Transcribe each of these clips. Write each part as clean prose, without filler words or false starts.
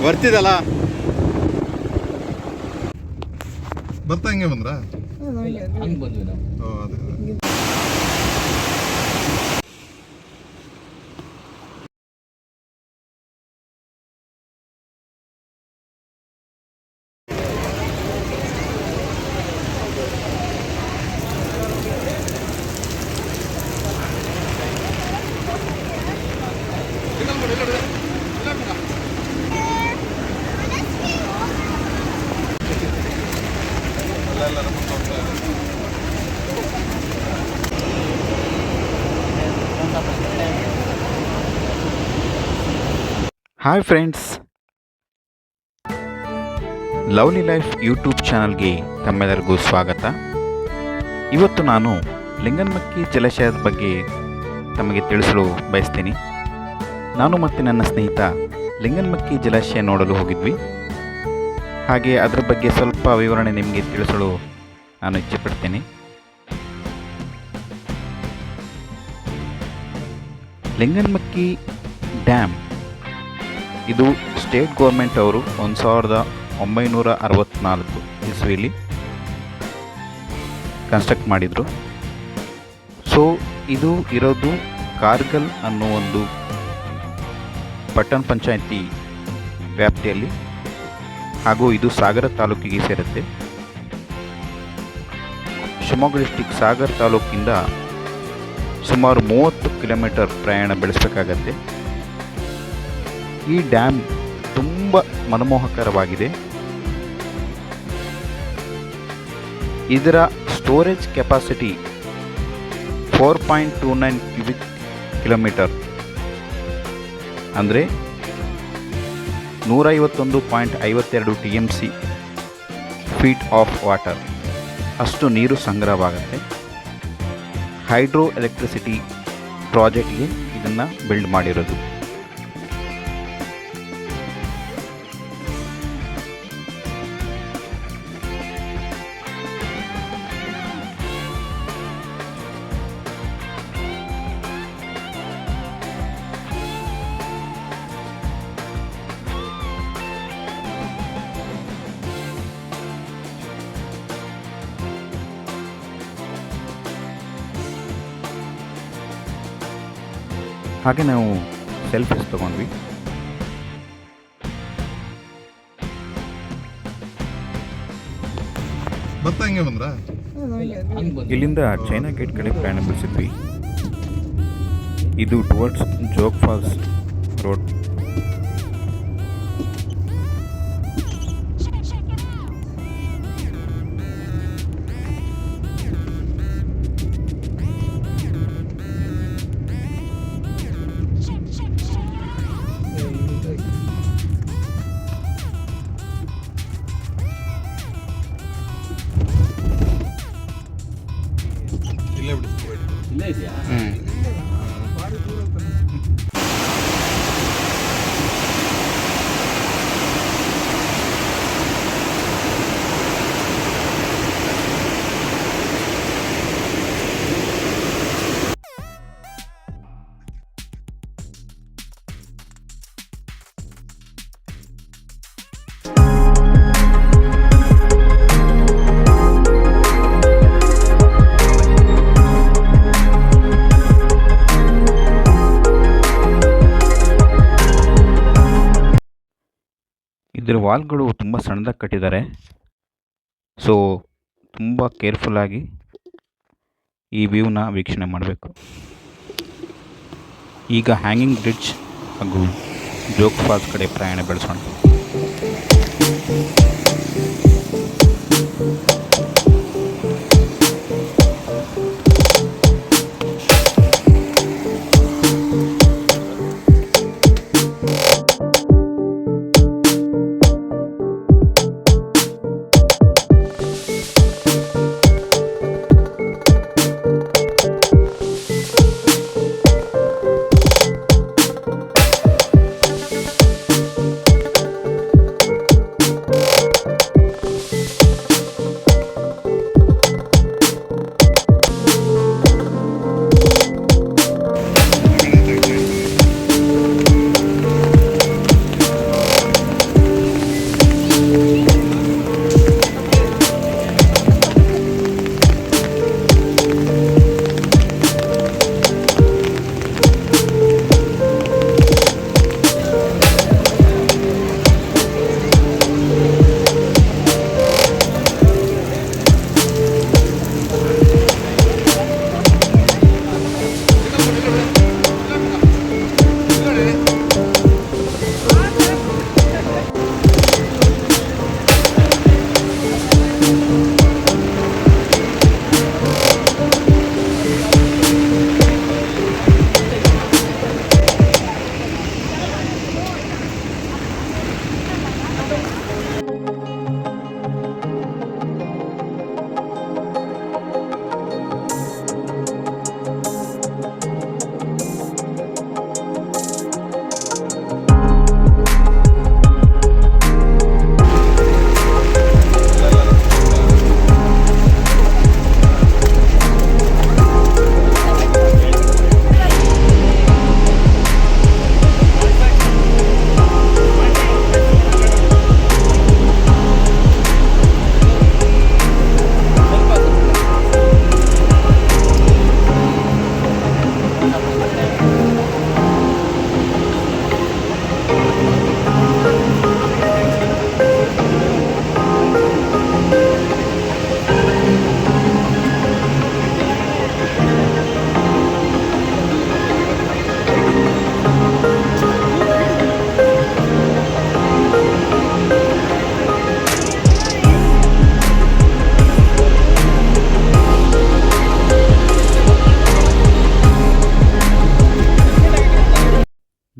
ಬರ್ತಿದಲ್ಲ ಬರ್ತಾ ಹಿಂಗೆ ಬಂದ್ರ ಹಂಗೆ ಬಂದ್ವಿ ನಾವು. ಅದೇ hi friends, lovely life YouTube ಚಾನಲ್ಗೆ ತಮ್ಮೆಲ್ಲರಿಗೂ ಸ್ವಾಗತ. ಇವತ್ತು ನಾನು ಲಿಂಗನಮಕ್ಕಿ ಜಲಾಶಯದ ಬಗ್ಗೆ ತಮಗೆ ತಿಳಿಸಲು ಬಯಸ್ತೀನಿ. ನಾನು ಮತ್ತು ನನ್ನ ಸ್ನೇಹಿತ ಲಿಂಗನಮಕ್ಕಿ ಜಲಾಶಯ ನೋಡಲು ಹೋಗಿದ್ವಿ. ಹಾಗೆ ಅದರ ಬಗ್ಗೆ ಸ್ವಲ್ಪ ವಿವರಣೆ ನಿಮಗೆ ತಿಳಿಸಲು ನಾನು ಇಚ್ಛೆಪಡ್ತೀನಿ. ಲಿಂಗನಮಕ್ಕಿ ಡ್ಯಾಮ್ ಇದು ಸ್ಟೇಟ್ ಗೌರ್ಮೆಂಟ್ ಅವರು 1964 ಇಸ್ವಿಲಿ ಕನ್ಸ್ಟ್ರಕ್ಟ್ ಮಾಡಿದರು. ಸೊ ಇದು ಇರೋದು ಕಾರ್ಗಲ್ ಅನ್ನೋ ಒಂದು ಪಟ್ಟಣ ಪಂಚಾಯತಿ ವ್ಯಾಪ್ತಿಯಲ್ಲಿ, ಹಾಗೂ ಇದು ಸಾಗರ ತಾಲೂಕಿಗೆ ಸೇರುತ್ತೆ. ಶಿವಮೊಗ್ಗ ಡಿಸ್ಟಿಕ್ ಸಾಗರ ತಾಲೂಕಿಂದ ಸುಮಾರು 30 ಕಿಲೋಮೀಟರ್ ಪ್ರಯಾಣ ಬೆಳೆಸಬೇಕಾಗತ್ತೆ. ಈ ಡ್ಯಾಮ್ ತುಂಬ ಮನಮೋಹಕರವಾಗಿದೆ. ಇದರ ಸ್ಟೋರೇಜ್ ಕೆಪಾಸಿಟಿ 4.29 ಕ್ಯೂಬಿಕ್ ಕಿಲೋಮೀಟರ್, ಅಂದರೆ 151.52 TMC ಫೀಟ್ ಆಫ್ ವಾಟರ್ ಅಷ್ಟು ನೀರು ಸಂಗ್ರಹವಾಗುತ್ತೆ. ಹೈಡ್ರೋ ಎಲೆಕ್ಟ್ರಿಸಿಟಿ ಪ್ರಾಜೆಕ್ಟ್ಗೆ ಇದನ್ನು ಬಿಲ್ಡ್ ಮಾಡಿರೋದು. ಹಾಗೆ ನಾವು ಸೆಲ್ಫೀಸ್ ತಗೊಂಡ್ವಿ. ಬರ್ತಾ ಹಿಂಗೆ ಬಂದ್ರ ಹಂಗೆ ಬಂದ್ವಿ. ಇಲ್ಲಿಂದ ಚೈನಾ ಗೇಟ್ ಕಡೆ ಪ್ರಯಾಣ ಬೆಳೆಸಿದ್ವಿ. ಇದು ಟುವರ್ಡ್ಸ್ ಜೋಗ್ ಫಾಲ್ಸ್ ರೋಡ್. ಇಲ್ಲೇ ಬಿಡಿ. ಇಲ್ಲೇ ಇದೆಯಾ? ಇದರ ವಾಲ್ಗಳು ತುಂಬ ಸಣ್ಣದಾಗಿ ಕಟ್ಟಿದ್ದಾರೆ. ಸೊ ತುಂಬ ಕೇರ್ಫುಲ್ಲಾಗಿ ಈ ವ್ಯೂನ ವೀಕ್ಷಣೆ ಮಾಡಬೇಕು. ಈಗ ಹ್ಯಾಂಗಿಂಗ್ ಬ್ರಿಡ್ಜ್ ಹಾಗೂ ಜೋಗ್ ಫಾಲ್ಸ್ ಕಡೆ ಪ್ರಯಾಣ ಬೆಳೆಸೋಣ.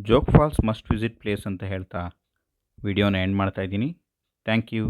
Jog Falls must visit place ಅಂತ ಹೇಳ್ತಾ ವಿಡಿಯೋನ ಎಂಡ್ ಮಾಡ್ತಾಯಿದ್ದೀನಿ. Thank you.